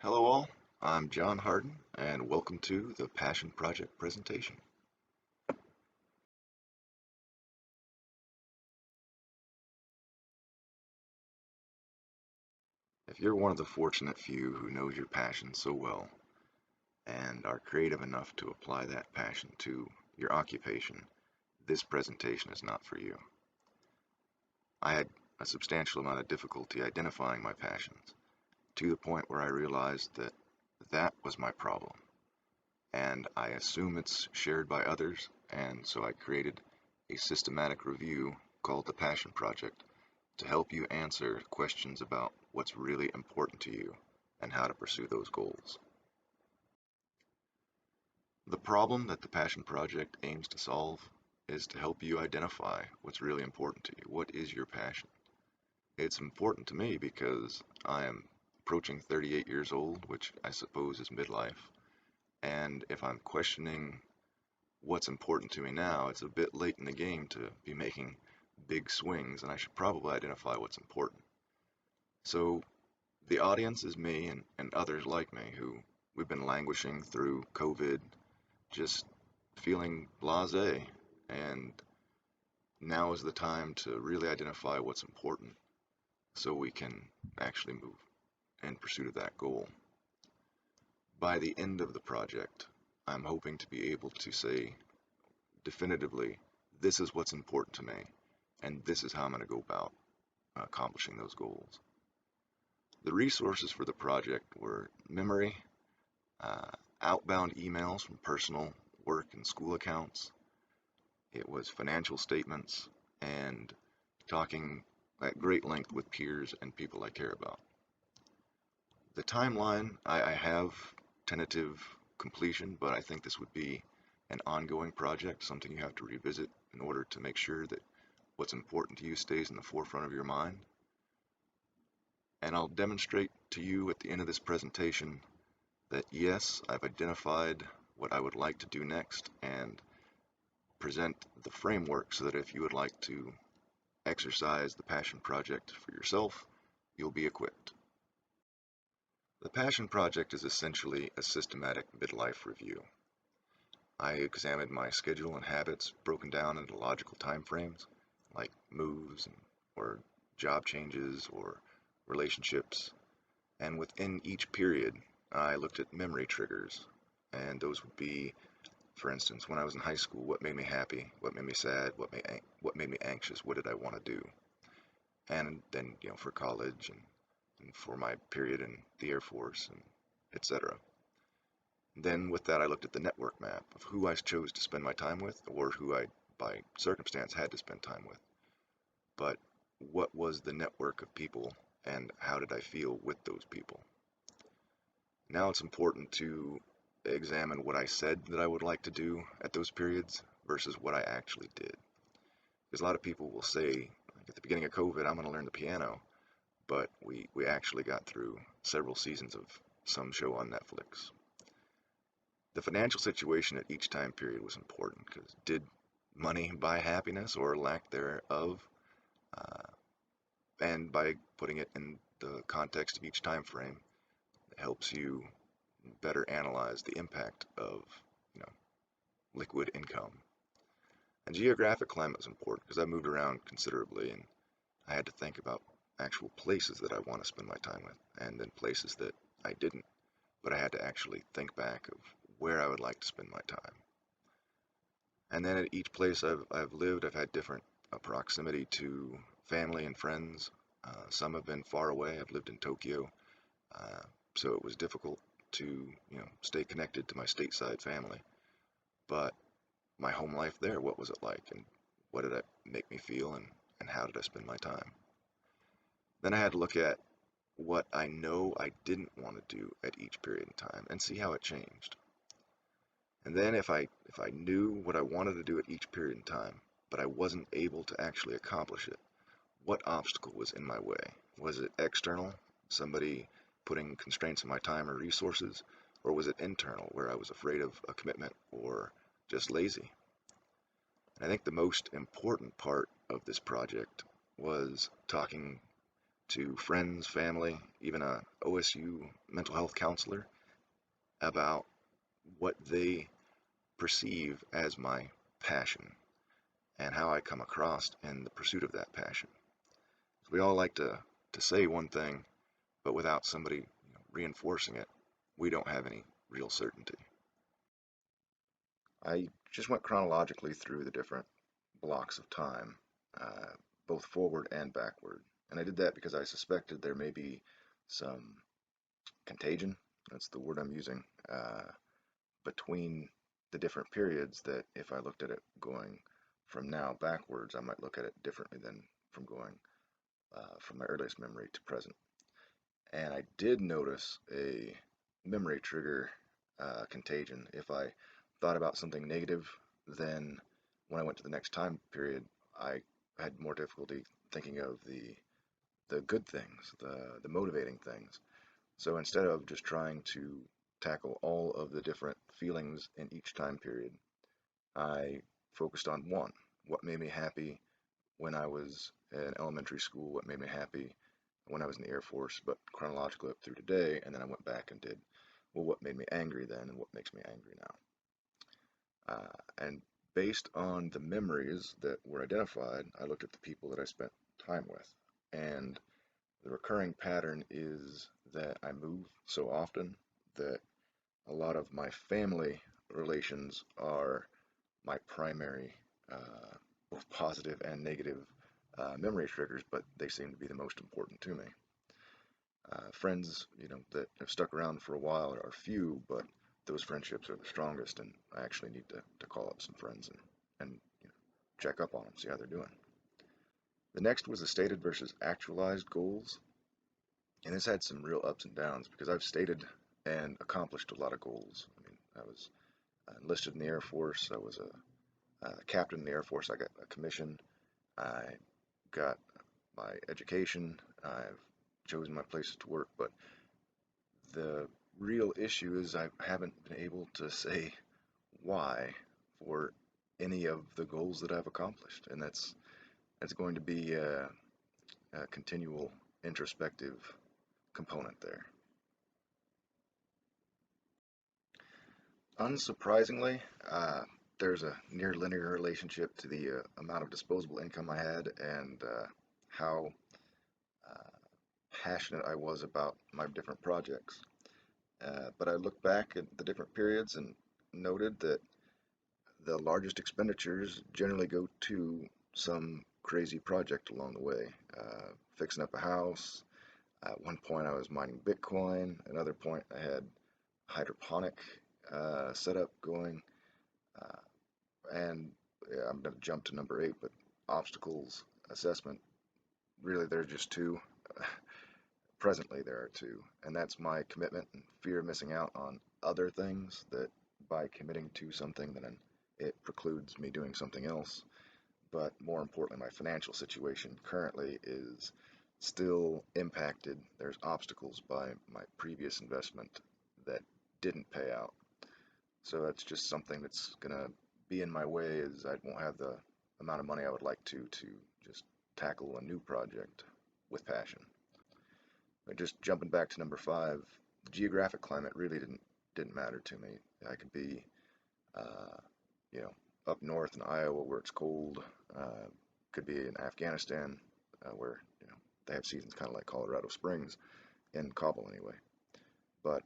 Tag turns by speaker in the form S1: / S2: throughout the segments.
S1: Hello all, I'm John Harden and welcome to the Passion Project presentation. If you're one of the fortunate few who knows your passion so well and are creative enough to apply that passion to your occupation, this presentation is not for you. I had a substantial amount of difficulty identifying my passions, to the point where I realized that that was my problem, and I assume it's shared by others, and so I created a systematic review called the Passion Project to help you answer questions about what's really important to you and how to pursue those goals. The problem that the Passion Project aims to solve is to help you identify what's really important to you. What is your passion? It's important to me because I am approaching 38 years old, which I suppose is midlife, and if I'm questioning what's important to me now, it's a bit late in the game to be making big swings, and I should probably identify what's important. So the audience is me and others like me who we've been languishing through COVID, just feeling blasé, and now is the time to really identify what's important so we can actually move in pursuit of that goal. By the end of the project, I'm hoping to be able to say definitively, this is what's important to me, and this is how I'm going to go about accomplishing those goals. The resources for the project were memory, outbound emails from personal work and school accounts. It was financial statements and talking at great length with peers and people I care about. The timeline, I have tentative completion, but I think this would be an ongoing project, something you have to revisit in order to make sure that what's important to you stays in the forefront of your mind. And I'll demonstrate to you at the end of this presentation that yes, I've identified what I would like to do next and present the framework so that if you would like to exercise the Passion Project for yourself, you'll be equipped. The Passion Project is essentially a systematic midlife review. I examined my schedule and habits broken down into logical time frames, like moves or job changes or relationships, and within each period I looked at memory triggers, and those would be, for instance, when I was in high school, what made me happy, what made me sad, what made me anxious, what did I want to do, and then for college and for my period in the Air Force and etc. Then with that I looked at the network map of who I chose to spend my time with or who I by circumstance had to spend time with. But what was the network of people and how did I feel with those people? Now it's important to examine what I said that I would like to do at those periods versus what I actually did. Because a lot of people will say, like at the beginning of COVID, I'm going to learn the piano, but we actually got through several seasons of some show on Netflix. The financial situation at each time period was important because did money buy happiness or lack thereof? Uh, and by putting it in the context of each time frame, it helps you better analyze the impact of liquid income. And geographic climate is important because I moved around considerably and I had to think about actual places that I want to spend my time with and then places that I didn't, but I had to actually think back of where I would like to spend my time. And then at each place I've lived, I've had different proximity to family and friends. Some have been far away. I've lived in Tokyo, so it was difficult to stay connected to my stateside family. But my home life there, what was it like, and what did it make me feel, and how did I spend my time? Then I had to look at what I know I didn't want to do at each period in time and see how it changed. And then if I knew what I wanted to do at each period in time, but I wasn't able to actually accomplish it, what obstacle was in my way? Was it external, somebody putting constraints on my time or resources, or was it internal, where I was afraid of a commitment or just lazy? And I think the most important part of this project was talking to friends, family, even a OSU mental health counselor about what they perceive as my passion and how I come across in the pursuit of that passion. We all like to say one thing, but without somebody reinforcing it, we don't have any real certainty. I just went chronologically through the different blocks of time, uh, both forward and backward. And I did that because I suspected there may be some contagion, that's the word I'm using, between the different periods, that if I looked at it going from now backwards, I might look at it differently than from going from my earliest memory to present. And I did notice a memory trigger contagion. If I thought about something negative, then when I went to the next time period, I had more difficulty thinking of the good things, the motivating things. So instead of just trying to tackle all of the different feelings in each time period, I focused on one. What made me happy when I was in elementary school, what made me happy when I was in the Air Force, but chronologically up through today, and then I went back and did, well, what made me angry then and what makes me angry now. And based on the memories that were identified, I looked at the people that I spent time with. And the recurring pattern is that I move so often that a lot of my family relations are my primary, both positive and negative memory triggers, but they seem to be the most important to me. Friends, that have stuck around for a while are few, but those friendships are the strongest, and I actually need to call up some friends and check up on them, see how they're doing. The next was the stated versus actualized goals, and this had some real ups and downs because I've stated and accomplished a lot of goals. I mean, I was enlisted in the Air Force. I was a captain in the Air Force. I got a commission. I got my education. I've chosen my places to work, but the real issue is I haven't been able to say why for any of the goals that I've accomplished, and that's going to be a continual introspective component there. Unsurprisingly, there's a near linear relationship to the amount of disposable income I had and how uh, passionate I was about my different projects. But I look back at the different periods and noted that the largest expenditures generally go to some crazy project along the way. Fixing up a house. At one point, I was mining Bitcoin. Another point, I had hydroponic setup going. Uh, and yeah, I'm going to jump to number 8, but obstacles assessment. Really, there are just two. Presently, there are two, and that's my commitment and fear of missing out on other things. That by committing to something, then it precludes me doing something else. But more importantly, my financial situation currently is still impacted. There's obstacles by my previous investment that didn't pay out. So that's just something that's gonna be in my way, is I won't have the amount of money I would like to just tackle a new project with passion. But just jumping back to number 5, the geographic climate really didn't matter to me. I could be uh, you know, up north in Iowa where it's cold. Could be in Afghanistan where they have seasons kind of like Colorado Springs, in Kabul anyway. But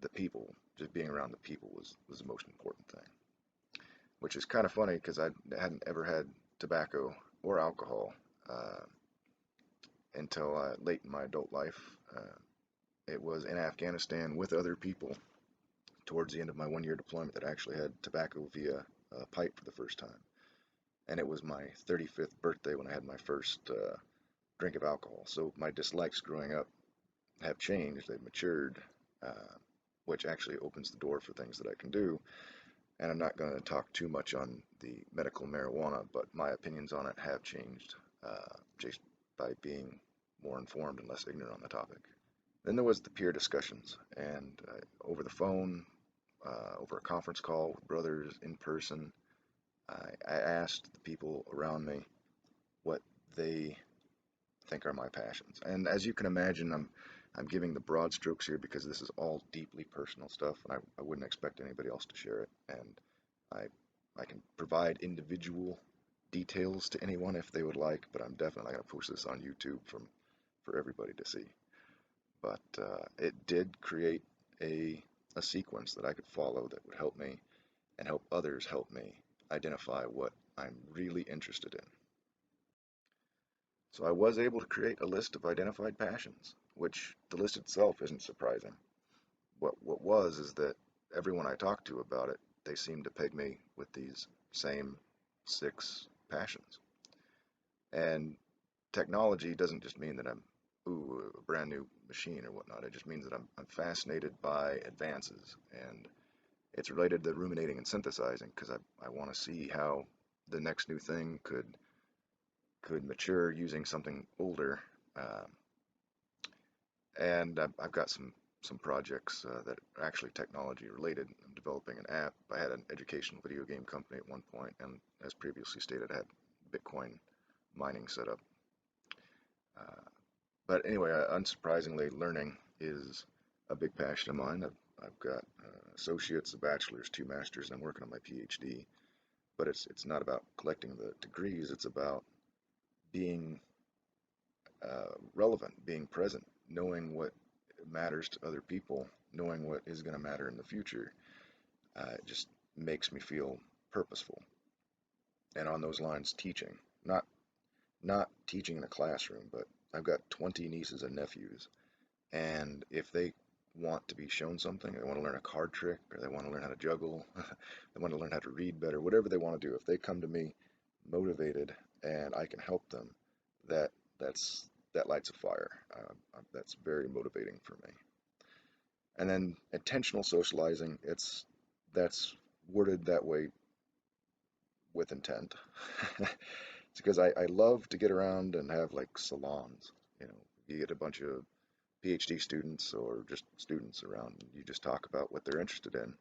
S1: the people, just being around the people was the most important thing. Which is kind of funny because I hadn't ever had tobacco or alcohol uh, until late in my adult life. It was in Afghanistan with other people towards the end of my 1 year deployment that I actually had tobacco via pipe for the first time. And it was my 35th birthday when I had my first drink of alcohol. So my dislikes growing up have changed, they've matured, uh, which actually opens the door for things that I can do. And I'm not going to talk too much on the medical marijuana, but my opinions on it have changed just by being more informed and less ignorant on the topic. Then there was the peer discussions, and over the phone, over a conference call with brothers in person, I asked the people around me what they think are my passions. And as you can imagine, I'm giving the broad strokes here because this is all deeply personal stuff, and I wouldn't expect anybody else to share it. And I I can provide individual details to anyone if they would like, but I'm definitely not going to post this on YouTube for everybody to see. But it did create a sequence that I could follow that would help me and help others help me identify what I'm really interested in. So I was able to create a list of identified passions, which the list itself isn't surprising. What was is that everyone I talked to about it, they seemed to peg me with these same 6 passions. And technology doesn't just mean that I'm a brand new machine or whatnot. It just means that I'm fascinated by advances, and it's related to ruminating and synthesizing because I want to see how the next new thing could mature using something older. Um, and I've got some projects that are actually technology related. I'm developing an app. I had an educational video game company at one point, and as previously stated, I had Bitcoin mining set up. Uh, but anyway, unsurprisingly, learning is a big passion of mine. I've got associates, a bachelor's, 2 masters, and I'm working on my PhD. But it's not about collecting the degrees. It's about being relevant, being present, knowing what matters to other people, knowing what is going to matter in the future. It just makes me feel purposeful. And on those lines, teaching, not not teaching in a classroom, but I've got 20 nieces and nephews, and if they want to be shown something, they want to learn a card trick, or they want to learn how to juggle, they want to learn how to read better, whatever they want to do, if they come to me motivated and I can help them, that that's that lights a fire. That's very motivating for me. And then intentional socializing, that's worded that way with intent. It's because I love to get around and have like salons. You know, you get a bunch of PhD students or just students around, and you just talk about what they're interested in,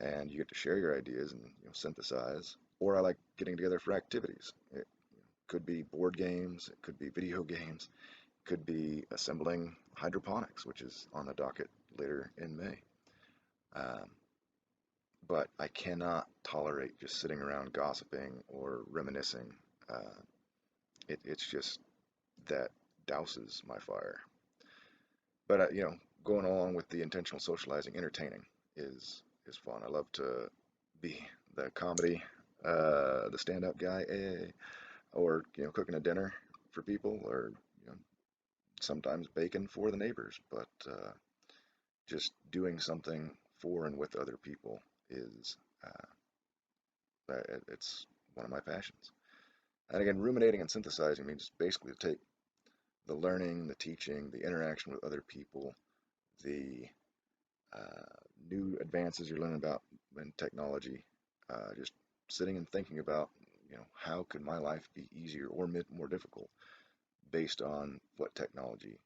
S1: and you get to share your ideas and synthesize. Or I like getting together for activities. It could be board games, it could be video games, it could be assembling hydroponics, which is on the docket later in May. Um, but I cannot tolerate just sitting around gossiping or reminiscing. Uh, it's just that douses my fire. But going along with the intentional socializing, entertaining is fun. I love to be the comedy, the stand-up guy, or cooking a dinner for people, or sometimes baking for the neighbors. But just doing something for and with other people is it's one of my passions. And again, ruminating and synthesizing means basically to take the learning, the teaching, the interaction with other people, the new advances you're learning about in technology, just sitting and thinking about, how could my life be easier or more difficult based on what technology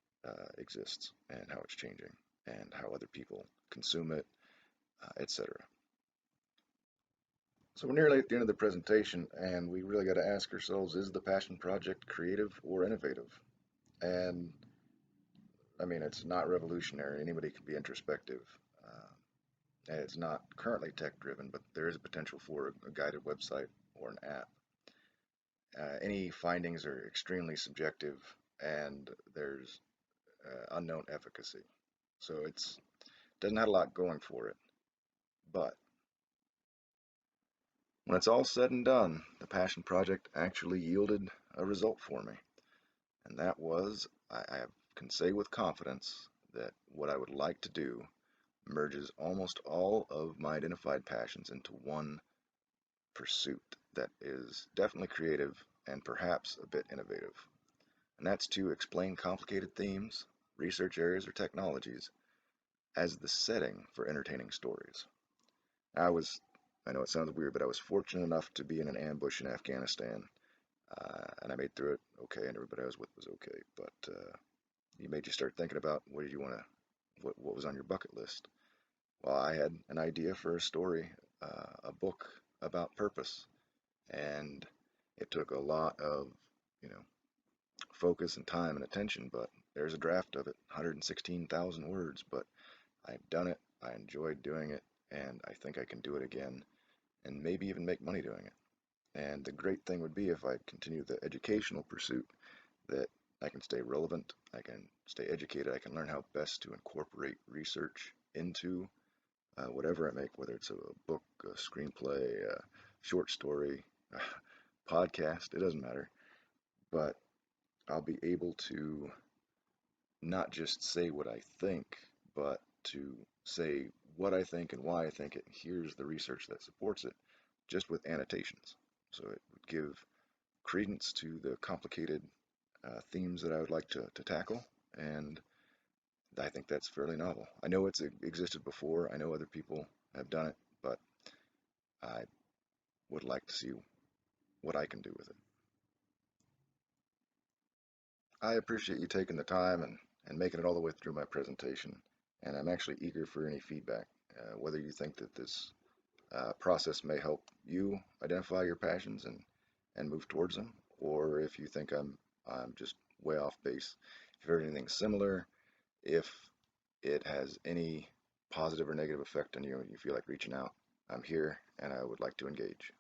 S1: exists and how it's changing and how other people consume it, etc. So we're nearly at the end of the presentation, and we really got to ask ourselves, is the passion project creative or innovative? And I mean, it's not revolutionary. Anybody can be introspective. And it's not currently tech driven, but there is a potential for a guided website or an app. Any findings are extremely subjective, and there's unknown efficacy. So it's doesn't have a lot going for it. But when it's all said and done, the passion project actually yielded a result for me. And that was, I can say with confidence that what I would like to do merges almost all of my identified passions into one pursuit that is definitely creative and perhaps a bit innovative. And that's to explain complicated themes, research areas, or technologies as the setting for entertaining stories. I was, I know it sounds weird, but I was fortunate enough to be in an ambush in Afghanistan, and I made through it okay, and everybody I was with was okay. But you made you start thinking about what did you want to, what was on your bucket list. Well, I had an idea for a story, a book about purpose, and it took a lot of, you know, focus and time and attention, but there's a draft of it, 116,000 words, but I've done it, I enjoyed doing it, and I think I can do it again, and maybe even make money doing it. And the great thing would be if I continue the educational pursuit, that I can stay relevant, I can stay educated, I can learn how best to incorporate research into whatever I make, whether it's a book, a screenplay, a short story, a podcast, it doesn't matter. But I'll be able to not just say what I think, but to say what I think and why I think it. Here's the research that supports it, just with annotations. So it would give credence to the complicated themes that I would like to tackle, and I think that's fairly novel. I know it's existed before, I know other people have done it, but I would like to see what I can do with it. I appreciate you taking the time and making it all the way through my presentation, and I'm actually eager for any feedback, whether you think that this process may help you identify your passions and move towards them, or if you think I'm just way off base. If you've heard anything similar, if it has any positive or negative effect on you and you feel like reaching out, I'm here and I would like to engage.